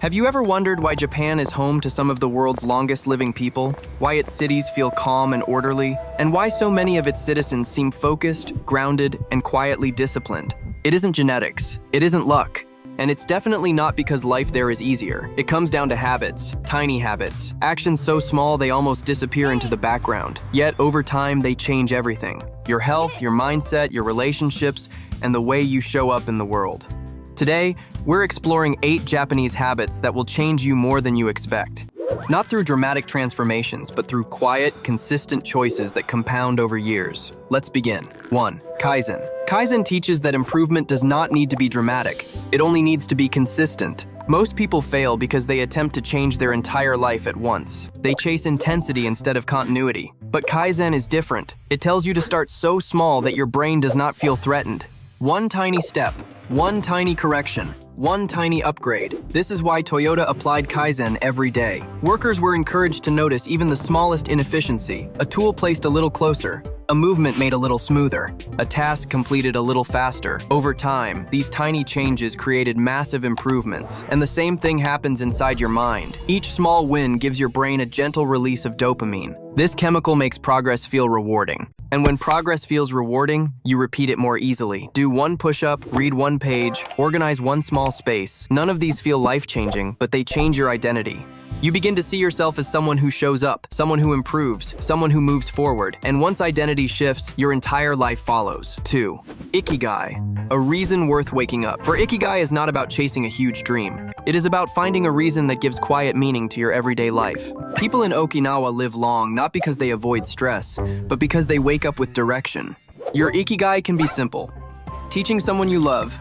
Have you ever wondered why Japan is home to some of the world's longest living people? Why its cities feel calm and orderly? And why so many of its citizens seem focused, grounded, and quietly disciplined? It isn't genetics. It isn't luck. And it's definitely not because life there is easier. It comes down to habits, tiny habits, actions so small they almost disappear into the background. Yet over time, they change everything. Your health, your mindset, your relationships, and the way you show up in the world. Today, we're exploring 8 Japanese habits that will change you more than you expect. Not through dramatic transformations, but through quiet, consistent choices that compound over years. Let's begin. 1. Kaizen. Kaizen teaches that improvement does not need to be dramatic. It only needs to be consistent. Most people fail because they attempt to change their entire life at once. They chase intensity instead of continuity. But Kaizen is different. It tells you to start so small that your brain does not feel threatened. One tiny step, one tiny correction, one tiny upgrade. This is why Toyota applied Kaizen every day. Workers were encouraged to notice even the smallest inefficiency, a tool placed a little closer, a movement made a little smoother, a task completed a little faster. Over time, these tiny changes created massive improvements. And the same thing happens inside your mind. Each small win gives your brain a gentle release of dopamine. This chemical makes progress feel rewarding. And when progress feels rewarding, you repeat it more easily. Do one push-up, read one page, organize one small space. None of these feel life-changing, but they change your identity. You begin to see yourself as someone who shows up, someone who improves, someone who moves forward. And once identity shifts, your entire life follows. 2. Ikigai, a reason worth waking up. For Ikigai is not about chasing a huge dream. It is about finding a reason that gives quiet meaning to your everyday life. People in Okinawa live long not because they avoid stress, but because they wake up with direction. Your Ikigai can be simple. Teaching someone you love,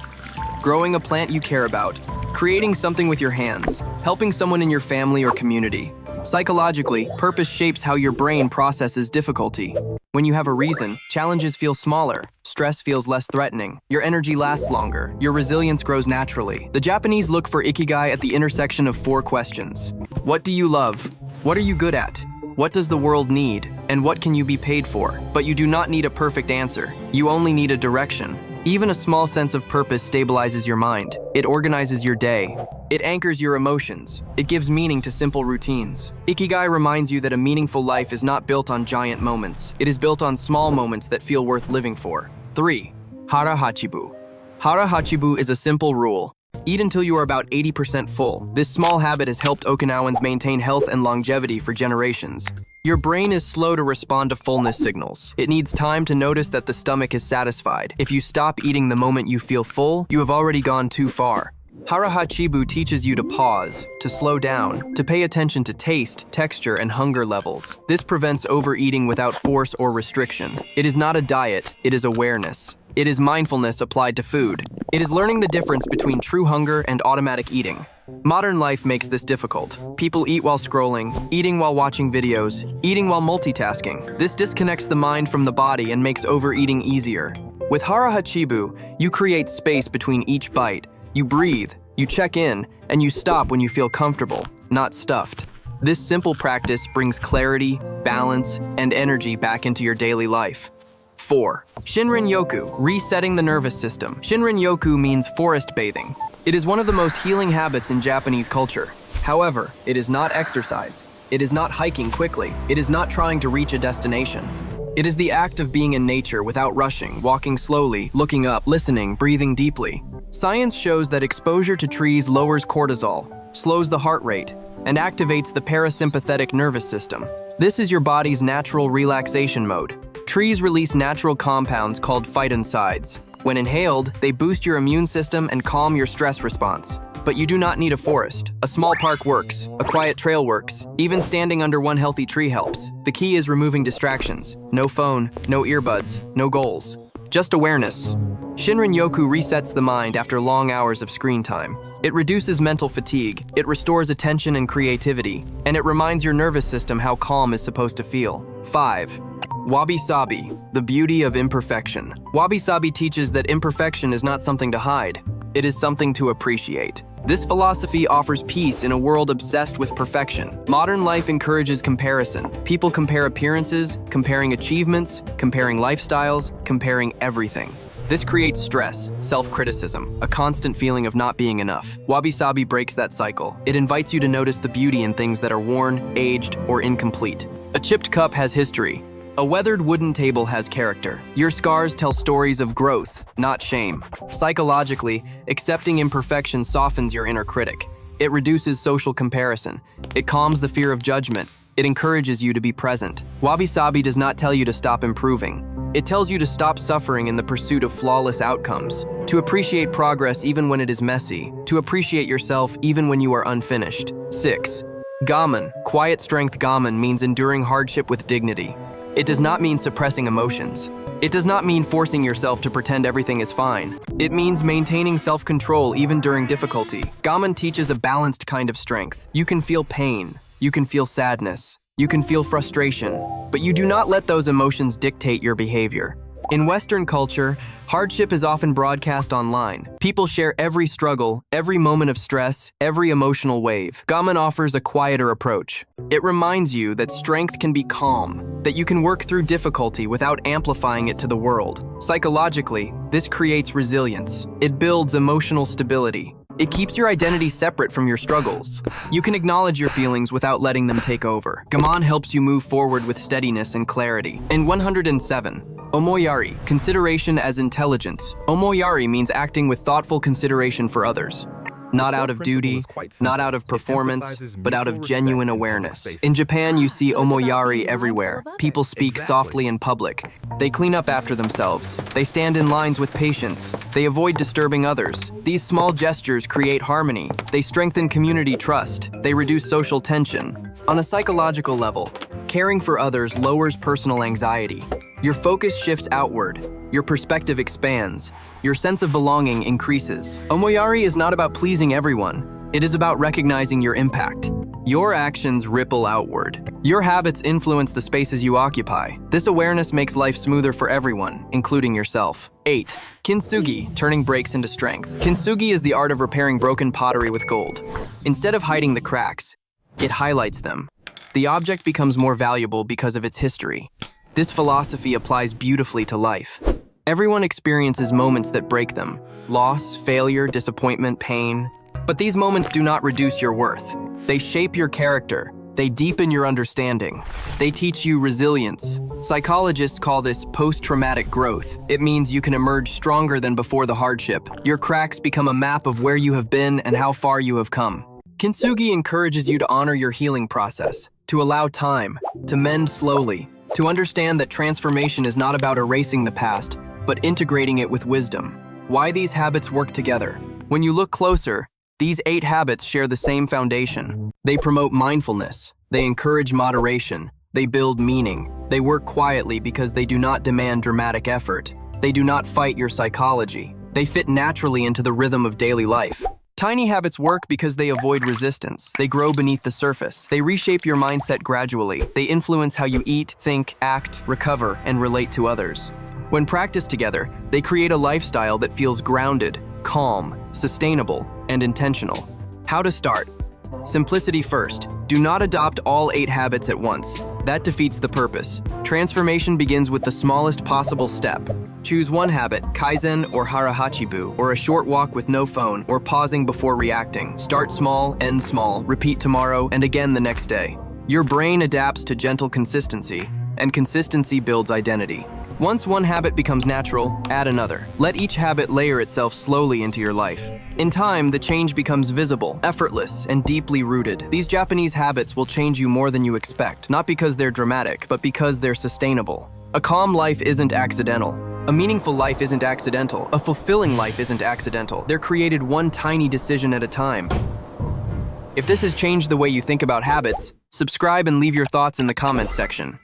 growing a plant you care about, creating something with your hands, helping someone in your family or community. Psychologically, purpose shapes how your brain processes difficulty. When you have a reason, challenges feel smaller, stress feels less threatening, your energy lasts longer, your resilience grows naturally. The Japanese look for Ikigai at the intersection of 4 questions. What do you love? What are you good at? What does the world need? And what can you be paid for? But you do not need a perfect answer. You only need a direction. Even a small sense of purpose stabilizes your mind. It organizes your day. It anchors your emotions. It gives meaning to simple routines. Ikigai reminds you that a meaningful life is not built on giant moments. It is built on small moments that feel worth living for. 3. Hara Hachibu. Hara Hachibu is a simple rule. Eat until you are about 80% full. This small habit has helped Okinawans maintain health and longevity for generations. Your brain is slow to respond to fullness signals. It needs time to notice that the stomach is satisfied. If you stop eating the moment you feel full, you have already gone too far. Hara Hachibu teaches you to pause, to slow down, to pay attention to taste, texture, and hunger levels. This prevents overeating without force or restriction. It is not a diet, it is awareness. It is mindfulness applied to food. It is learning the difference between true hunger and automatic eating. Modern life makes this difficult. People eat while scrolling, eating while watching videos, eating while multitasking. This disconnects the mind from the body and makes overeating easier. With Hara Hachibu, you create space between each bite. You breathe, you check in, and you stop when you feel comfortable, not stuffed. This simple practice brings clarity, balance, and energy back into your daily life. 4. Shinrin-yoku, resetting the nervous system. Shinrin-yoku means forest bathing. It is one of the most healing habits in Japanese culture. However, it is not exercise. It is not hiking quickly. It is not trying to reach a destination. It is the act of being in nature without rushing, walking slowly, looking up, listening, breathing deeply. Science shows that exposure to trees lowers cortisol, slows the heart rate, and activates the parasympathetic nervous system. This is your body's natural relaxation mode. Trees release natural compounds called phytoncides. When inhaled, they boost your immune system and calm your stress response. But you do not need a forest. A small park works. A quiet trail works. Even standing under one healthy tree helps. The key is removing distractions. No phone, no earbuds, no goals. Just awareness. Shinrin-yoku resets the mind after long hours of screen time. It reduces mental fatigue, it restores attention and creativity, and it reminds your nervous system how calm is supposed to feel. 5. Wabi-sabi, the beauty of imperfection. Wabi-sabi teaches that imperfection is not something to hide. It is something to appreciate. This philosophy offers peace in a world obsessed with perfection. Modern life encourages comparison. People compare appearances, comparing achievements, comparing lifestyles, comparing everything. This creates stress, self-criticism, a constant feeling of not being enough. Wabi-sabi breaks that cycle. It invites you to notice the beauty in things that are worn, aged, or incomplete. A chipped cup has history. A weathered wooden table has character. Your scars tell stories of growth, not shame. Psychologically, accepting imperfection softens your inner critic. It reduces social comparison. It calms the fear of judgment. It encourages you to be present. Wabi-sabi does not tell you to stop improving. It tells you to stop suffering in the pursuit of flawless outcomes, to appreciate progress even when it is messy, to appreciate yourself even when you are unfinished. 6. Gaman, quiet strength gaman means enduring hardship with dignity. It does not mean suppressing emotions. It does not mean forcing yourself to pretend everything is fine. It means maintaining self-control even during difficulty. Gaman teaches a balanced kind of strength. You can feel pain. You can feel sadness. You can feel frustration. But you do not let those emotions dictate your behavior. In Western culture, hardship is often broadcast online. People share every struggle, every moment of stress, every emotional wave. Gaman offers a quieter approach. It reminds you that strength can be calm, that you can work through difficulty without amplifying it to the world. Psychologically, this creates resilience. It builds emotional stability. It keeps your identity separate from your struggles. You can acknowledge your feelings without letting them take over. Gaman helps you move forward with steadiness and clarity. In 107, Omoyari, consideration as intelligence. Omoyari means acting with thoughtful consideration for others. Not out of duty, not out of performance, but out of genuine awareness. In Japan, you see omoyari everywhere. People speak softly in public. They clean up after themselves. They stand in lines with patience. They avoid disturbing others. These small gestures create harmony. They strengthen community trust. They reduce social tension. On a psychological level, caring for others lowers personal anxiety. Your focus shifts outward. Your perspective expands. Your sense of belonging increases. Omoyari is not about pleasing everyone. It is about recognizing your impact. Your actions ripple outward. Your habits influence the spaces you occupy. This awareness makes life smoother for everyone, including yourself. 8. Kintsugi, turning breaks into strength. Kintsugi is the art of repairing broken pottery with gold. Instead of hiding the cracks, it highlights them. The object becomes more valuable because of its history. This philosophy applies beautifully to life. Everyone experiences moments that break them. Loss, failure, disappointment, pain. But these moments do not reduce your worth. They shape your character. They deepen your understanding. They teach you resilience. Psychologists call this post-traumatic growth. It means you can emerge stronger than before the hardship. Your cracks become a map of where you have been and how far you have come. Kintsugi encourages you to honor your healing process, to allow time, to mend slowly, to understand that transformation is not about erasing the past, but integrating it with wisdom. Why these habits work together? When you look closer, these 8 habits share the same foundation. They promote mindfulness. They encourage moderation. They build meaning. They work quietly because they do not demand dramatic effort. They do not fight your psychology. They fit naturally into the rhythm of daily life. Tiny habits work because they avoid resistance. They grow beneath the surface. They reshape your mindset gradually. They influence how you eat, think, act, recover, and relate to others. When practiced together, they create a lifestyle that feels grounded, calm, sustainable, and intentional. How to start? Simplicity first. Do not adopt all 8 habits at once. That defeats the purpose. Transformation begins with the smallest possible step. Choose one habit, Kaizen or Harahachibu, or a short walk with no phone, or pausing before reacting. Start small, end small, repeat tomorrow, and again the next day. Your brain adapts to gentle consistency, and consistency builds identity. Once one habit becomes natural, add another. Let each habit layer itself slowly into your life. In time, the change becomes visible, effortless, and deeply rooted. These Japanese habits will change you more than you expect, not because they're dramatic, but because they're sustainable. A calm life isn't accidental. A meaningful life isn't accidental. A fulfilling life isn't accidental. They're created one tiny decision at a time. If this has changed the way you think about habits, subscribe and leave your thoughts in the comments section.